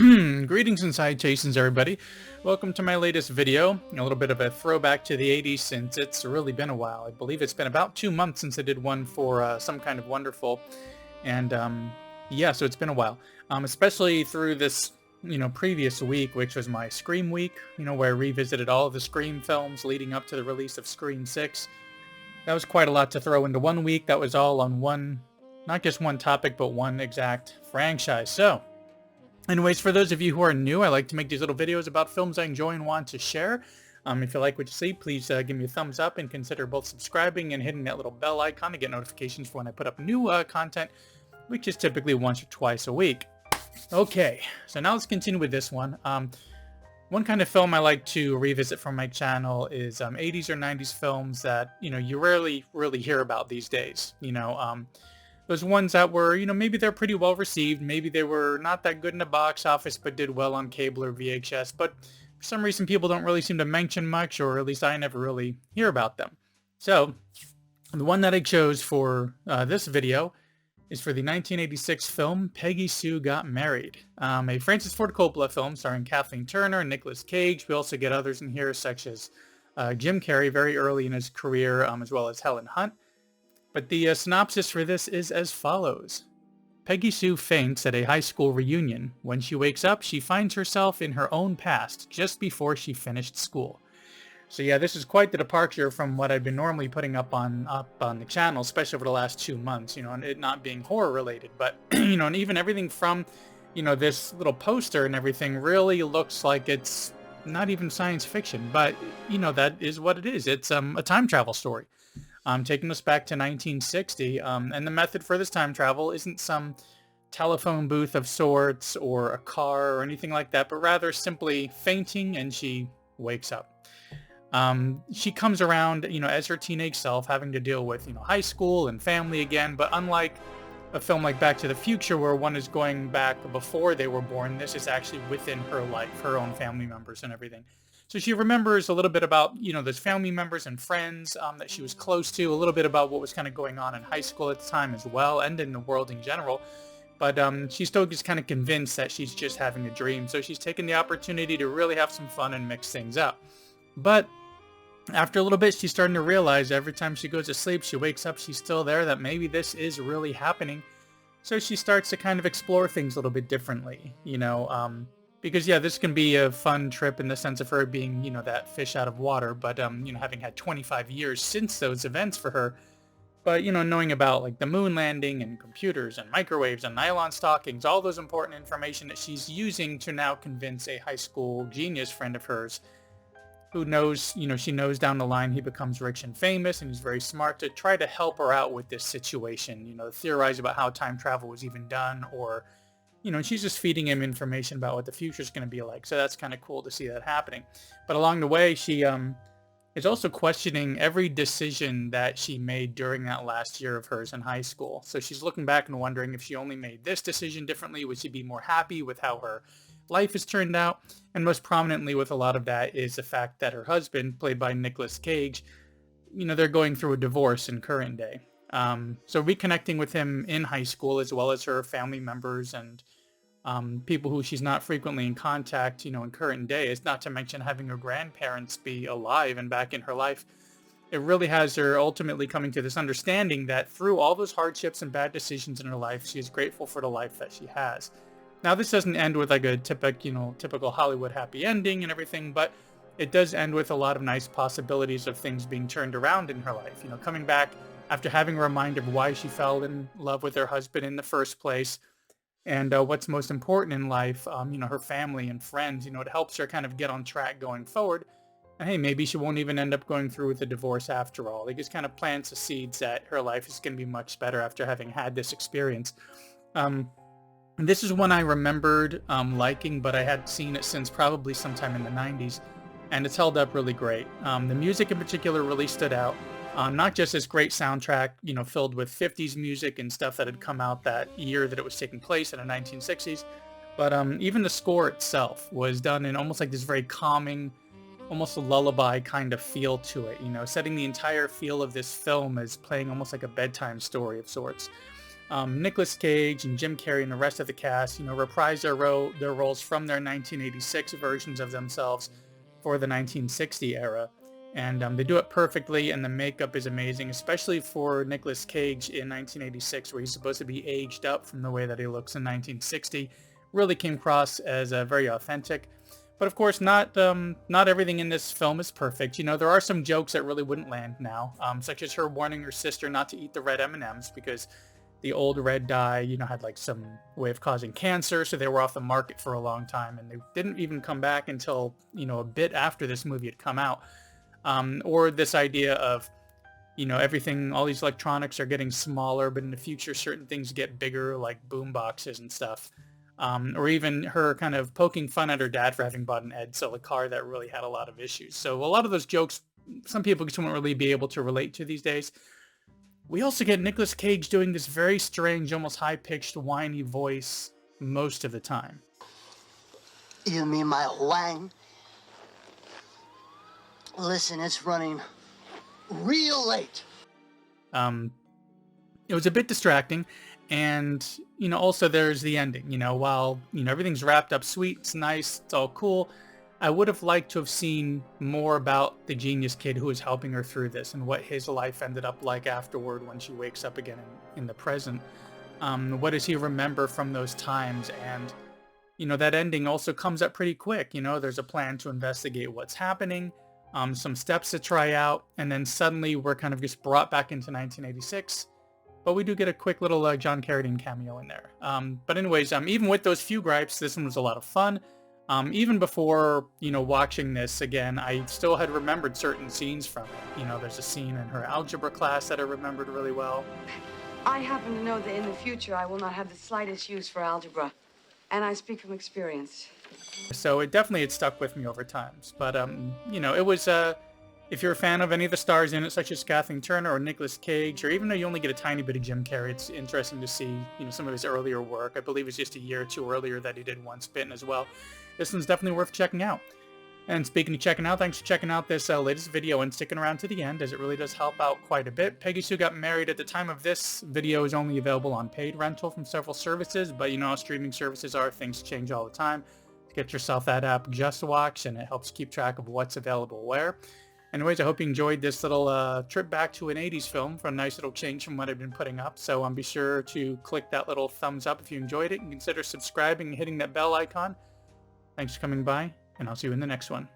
Greetings and salutations, everybody. Welcome to my latest video. A little bit of a throwback to the 80s since it's really been a while. I believe it's been about 2 months since I did one for Some Kind of Wonderful. And yeah, so it's been a while. Especially through this, previous week, which was my Scream week, where I revisited all of the Scream films leading up to the release of Scream 6. That was quite a lot to throw into one week. That was all on one, not just one topic, but one exact franchise. So, anyways, for those of you who are new, I like to make these little videos about films I enjoy and want to share. If you like what you see, please give me a thumbs up and consider both subscribing and hitting that little bell icon to get notifications for when I put up new content, which is typically once or twice a week. Okay, so now let's continue with this one. One kind of film I like to revisit from my channel is 80s or 90s films that, you rarely really hear about these days. Those ones that were, maybe they're pretty well received. Maybe they were not that good in the box office, but did well on cable or VHS. But for some reason, people don't really seem to mention much, or at least I never really hear about them. So the one that I chose for this video is for the 1986 film Peggy Sue Got Married, a Francis Ford Coppola film starring Kathleen Turner and Nicolas Cage. We also get others in here, such as Jim Carrey very early in his career, as well as Helen Hunt. But the synopsis for this is as follows. Peggy Sue faints at a high school reunion. When she wakes up, she finds herself in her own past just before she finished school. So yeah, this is quite the departure from what I've been normally putting up on the channel, especially over the last 2 months, and it not being horror related. But, and even everything from, this little poster and everything really looks like it's not even science fiction. But, that is what it is. It's a time travel story. Taking us back to 1960, and the method for this time travel isn't some telephone booth of sorts or a car or anything like that, but rather simply fainting and she wakes up. She comes around, as her teenage self, having to deal with, high school and family again, but unlike a film like Back to the Future where one is going back before they were born, this is actually within her life, her own family members and everything. So she remembers a little bit about, those family members and friends that she was close to, a little bit about what was kind of going on in high school at the time as well, and in the world in general. But she's still just kind of convinced that she's just having a dream. So she's taken the opportunity to really have some fun and mix things up. But after a little bit, she's starting to realize every time she goes to sleep, she wakes up, she's still there, that maybe this is really happening. So she starts to kind of explore things a little bit differently, because, yeah, this can be a fun trip in the sense of her being, that fish out of water, but, having had 25 years since those events for her, but, knowing about, like, the moon landing and computers and microwaves and nylon stockings, all those important information that she's using to now convince a high school genius friend of hers who knows, she knows down the line he becomes rich and famous and he's very smart, to try to help her out with this situation, theorize about how time travel was even done, or and she's just feeding him information about what the future is going to be like. So that's kind of cool to see that happening. But along the way, she is also questioning every decision that she made during that last year of hers in high school. So she's looking back and wondering if she only made this decision differently, would she be more happy with how her life has turned out? And most prominently with a lot of that is the fact that her husband, played by Nicolas Cage, they're going through a divorce in current day. So reconnecting with him in high school, as well as her family members and people who she's not frequently in contact, in current day, is not to mention having her grandparents be alive and back in her life. It really has her ultimately coming to this understanding that through all those hardships and bad decisions in her life, she is grateful for the life that she has. Now, this doesn't end with like a typical Hollywood happy ending and everything, but it does end with a lot of nice possibilities of things being turned around in her life. Coming back after having a reminder of why she fell in love with her husband in the first place, and what's most important in life, her family and friends. It helps her kind of get on track going forward. And hey, maybe she won't even end up going through with the divorce after all. It just kind of plants the seeds that her life is going to be much better after having had this experience. This is one I remembered liking, but I had seen it since probably sometime in the 90s, and it's held up really great. The music in particular really stood out. Not just this great soundtrack, filled with 50s music and stuff that had come out that year that it was taking place in the 1960s, but even the score itself was done in almost like this very calming, almost a lullaby kind of feel to it, setting the entire feel of this film as playing almost like a bedtime story of sorts. Nicolas Cage and Jim Carrey and the rest of the cast, reprise their roles from their 1986 versions of themselves for the 1960 era. And they do it perfectly, and the makeup is amazing, especially for Nicolas Cage in 1986, where he's supposed to be aged up from the way that he looks in 1960. Really came across as very authentic. But of course, not everything in this film is perfect. There are some jokes that really wouldn't land now, such as her warning her sister not to eat the red M&Ms because the old red dye, had like some way of causing cancer, so they were off the market for a long time, and they didn't even come back until, a bit after this movie had come out. Or this idea of, everything, all these electronics are getting smaller, but in the future certain things get bigger, like boom boxes and stuff. Or even her kind of poking fun at her dad for having bought an Edsel, a car that really had a lot of issues. So a lot of those jokes, some people just won't really be able to relate to these days. We also get Nicolas Cage doing this very strange, almost high-pitched, whiny voice most of the time. You mean my whine? Listen, it's running real late. It was a bit distracting, and, also there's the ending. While, everything's wrapped up sweet, it's nice, it's all cool, I would have liked to have seen more about the genius kid who was helping her through this and what his life ended up like afterward when she wakes up again in the present. What does he remember from those times? And, that ending also comes up pretty quick. There's a plan to investigate what's happening, some steps to try out, and then suddenly we're kind of just brought back into 1986. But we do get a quick little John Carradine cameo in there. But anyways, even with those few gripes, this one was a lot of fun. Even before, watching this again, I still had remembered certain scenes from it. There's a scene in her algebra class that I remembered really well. I happen to know that in the future I will not have the slightest use for algebra. And I speak from experience. So it definitely had stuck with me over times. But, it was, if you're a fan of any of the stars in it, such as Kathleen Turner or Nicolas Cage, or even though you only get a tiny bit of Jim Carrey, it's interesting to see, some of his earlier work. I believe it's just a year or two earlier that he did Once Bitten as well. This one's definitely worth checking out. And speaking of checking out, thanks for checking out this latest video and sticking around to the end, as it really does help out quite a bit. Peggy Sue Got Married at the time of this video is only available on paid rental from several services, but how streaming services are, things change all the time. Get yourself that app, Just Watch, and it helps keep track of what's available where. Anyways, I hope you enjoyed this little trip back to an 80s film for a nice little change from what I've been putting up. So be sure to click that little thumbs up if you enjoyed it, and consider subscribing and hitting that bell icon. Thanks for coming by, and I'll see you in the next one.